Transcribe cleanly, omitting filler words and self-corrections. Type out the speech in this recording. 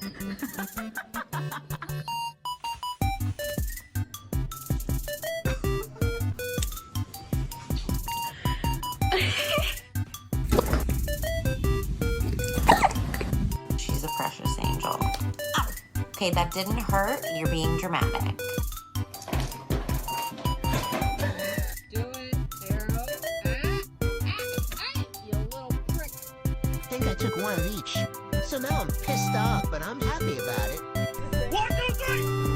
She's a precious angel. Ow. Okay, that didn't hurt. You're being dramatic. Do it, Arrow. You little prick. I think I took one of each. So now I'm pissed off, but I'm happy about it. 1, 2, 3!